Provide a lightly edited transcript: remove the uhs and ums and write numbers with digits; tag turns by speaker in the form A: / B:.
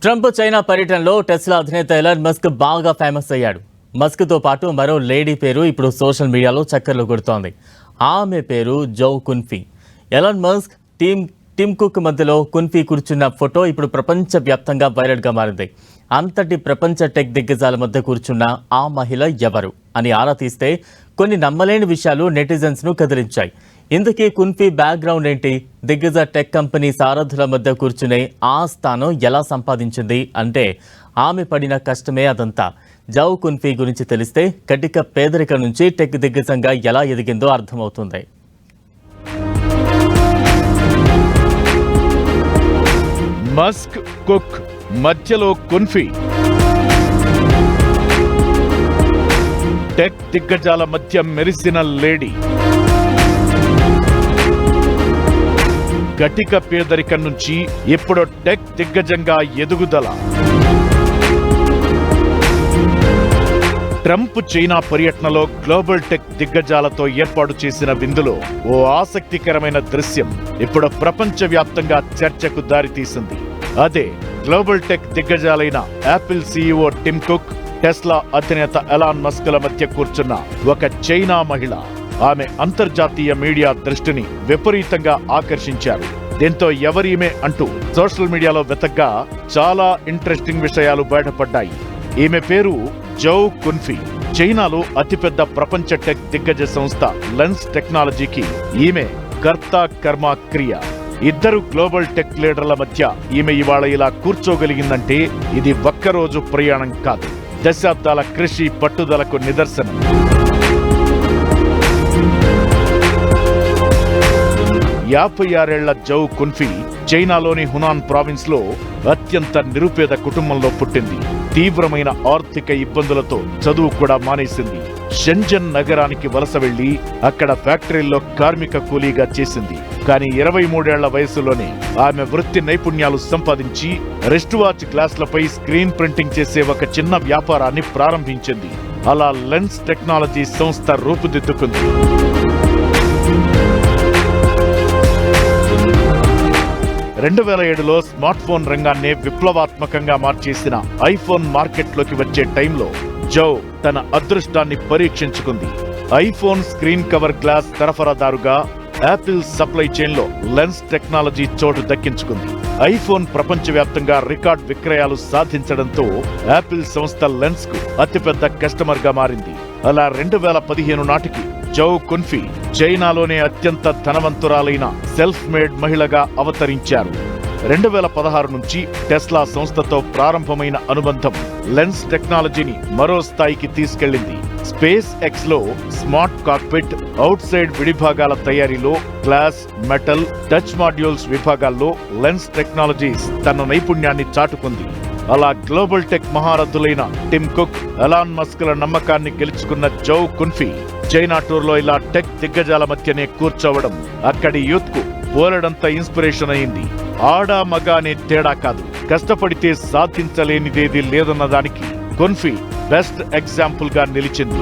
A: Trump China పర్యటనలో Tesla అధినేత Elon Musk బాగా ఫేమస్ అయ్యాడు. మస్క్తో పాటు మరో లేడీ పేరు ఇప్పుడు సోషల్ మీడియాలో చక్కర్లు కొడుతోంది. ఆమె పేరు Zhou Qunfei. Elon Musk, Tim Cook మధ్యలో కున్ఫీ కూర్చున్న ఫోటో ఇప్పుడు ప్రపంచవ్యాప్తంగా వైరల్గా మారింది. అంతటి ప్రపంచ టెక్ దిగ్గజాల మధ్య కూర్చున్న ఆ మహిళ ఎవరు అని ఆరా తీస్తే కొన్ని నమ్మలేని విషయాలు నెటిజన్స్ను కదిలించాయి. ఇందుకే కున్ఫీ బ్యాక్గ్రౌండ్ ఏంటి, దిగ్గజ టెక్ కంపెనీ సారథుల మధ్య కూర్చునే ఆ స్థానం ఎలా సంపాదించింది అంటే ఆమె పడిన కష్టమే అదంతా. జౌ కున్ఫీ గురించి తెలిస్తే కటిక పేదరికం నుంచి టెక్ దిగ్గజంగా ఎలా ఎదిగిందో అర్థమవుతుంది.
B: మస్క్, కుక్ మధ్యలో కున్ఫీ. టెక్ దిగ్గజాల మధ్య మెరిసిన లేడీ. కటిక పేదరికం నుంచి ఇప్పుడు టెక్ దిగ్గజంగా ఎదుగుదల. ట్రంప్ చైనా పర్యటనలో గ్లోబల్ టెక్ దిగ్గజాలతో ఏర్పాటు చేసిన విందులో ఓ ఆసక్తికరమైన దృశ్యం ఇప్పుడు ప్రపంచవ్యాప్తంగా చర్చకు దారితీసింది. అదే గ్లోబల్ టెక్ దిగ్గజాలైన Apple CEO Tim Cook, Tesla అధినేత ఎలాన్ మస్క్ల మధ్య కూర్చున్న ఒక చైనా మహిళ. ఆమె అంతర్జాతీయ మీడియా దృష్టిని విపరీతంగా ఆకర్షించారు. దీంతో ఎవరీమే అంటూ సోషల్ మీడియాలో వెతగ్గా చాలా ఇంట్రెస్టింగ్ విషయాలు బయటపడ్డాయి. ఈమె పేరు జౌ కున్ఫీ. చైనాలో అతిపెద్ద ప్రపంచ టెక్ దిగ్గజ సంస్థ లెన్స్ టెక్నాలజీకి ఈమె కర్త కర్మ క్రియ. ఇద్దరు గ్లోబల్ టెక్ లీడర్ల మధ్య ఈమె ఇవాళ ఇలా కూర్చోగలిగిందంటే ఇది ఒక్కరోజు ప్రయాణం కాదు, దశాబ్దాల కృషి పట్టుదలకు నిదర్శనం. 56 ఏళ్ల జౌ కున్ఫీ చైనాలోని హునాన్ ప్రావిన్స్ లో అత్యంత నిరుపేద కుటుంబంలో పుట్టింది. తీవ్రమైన ఆర్థిక ఇబ్బందులతో చదువు కూడా మానేసింది. షెంజన్ నగరానికి వలస వెళ్లి అక్కడ ఫ్యాక్టరీల్లో కార్మిక కూలీగా చేసింది. కానీ 23 ఏళ్ల వయసులోనే ఆమె వృత్తి నైపుణ్యాలు సంపాదించి రిస్ట్ వాచ్ గ్లాస్లపై స్క్రీన్ ప్రింటింగ్ చేసే ఒక చిన్న వ్యాపారాన్ని ప్రారంభించింది. అలా లెన్స్ టెక్నాలజీ సంస్థ రూపుదిద్దుకుంది. 2007లో స్మార్ట్ ఫోన్ రంగాన్నే విప్లవాత్మకంగా మార్చేసిన ఐఫోన్ మార్కెట్లోకి వచ్చే టైంలో జౌ తన అదృష్టాన్ని పరీక్షించుకుంది. ఐఫోన్ స్క్రీన్ కవర్ గ్లాస్ సరఫరాదారుగా యాపిల్ సప్లై చైన్ లో లెన్స్ టెక్నాలజీ చోటు దక్కించుకుంది. ఐఫోన్ ప్రపంచవ్యాప్తంగా రికార్డ్ విక్రయాలు సాధించడంతో యాపిల్ సంస్థ లెన్స్ కు అతిపెద్ద కస్టమర్ గా మారింది. అలా 2015 నాటికి జౌ కున్ఫీ చైనాలోనే అత్యంత ధనవంతురాలైన సెల్ఫ్ మేడ్ మహిళగా అవతరించారు. 2016 నుంచి టెస్లా సంస్థతో ప్రారంభమైన అనుబంధం లెన్స్ టెక్నాలజీని మరో స్థాయికి తీసుకెళ్లింది. స్పేస్ ఎక్స్ లో స్మార్ట్ కాక్పిట్, అవుట్ సైడ్ విడిభాగాల తయారీలో గ్లాస్, మెటల్, టచ్ మాడ్యూల్స్ విభాగాల్లో లెన్స్ టెక్నాలజీస్ తన నైపుణ్యాన్ని చాటుకుంది. అలా గ్లోబల్ టెక్ మహారథులైన టిమ్ కుక్, ఎలాన్ మస్క్ల నమ్మకాన్ని గెలుచుకున్న జౌ కున్ఫీ చైనా టూర్లో ఇలా టెక్ దిగ్గజాల మధ్యనే కూర్చోవడం అక్కడి యూత్ కు బోలెడంత ఇన్స్పిరేషన్ అయింది. ఆడా మగ అనే తేడా కాదు, కష్టపడితే సాధించలేనిదేది లేదన్న దానికి కున్ఫీ బెస్ట్ ఎగ్జాంపుల్ గా నిలిచింది.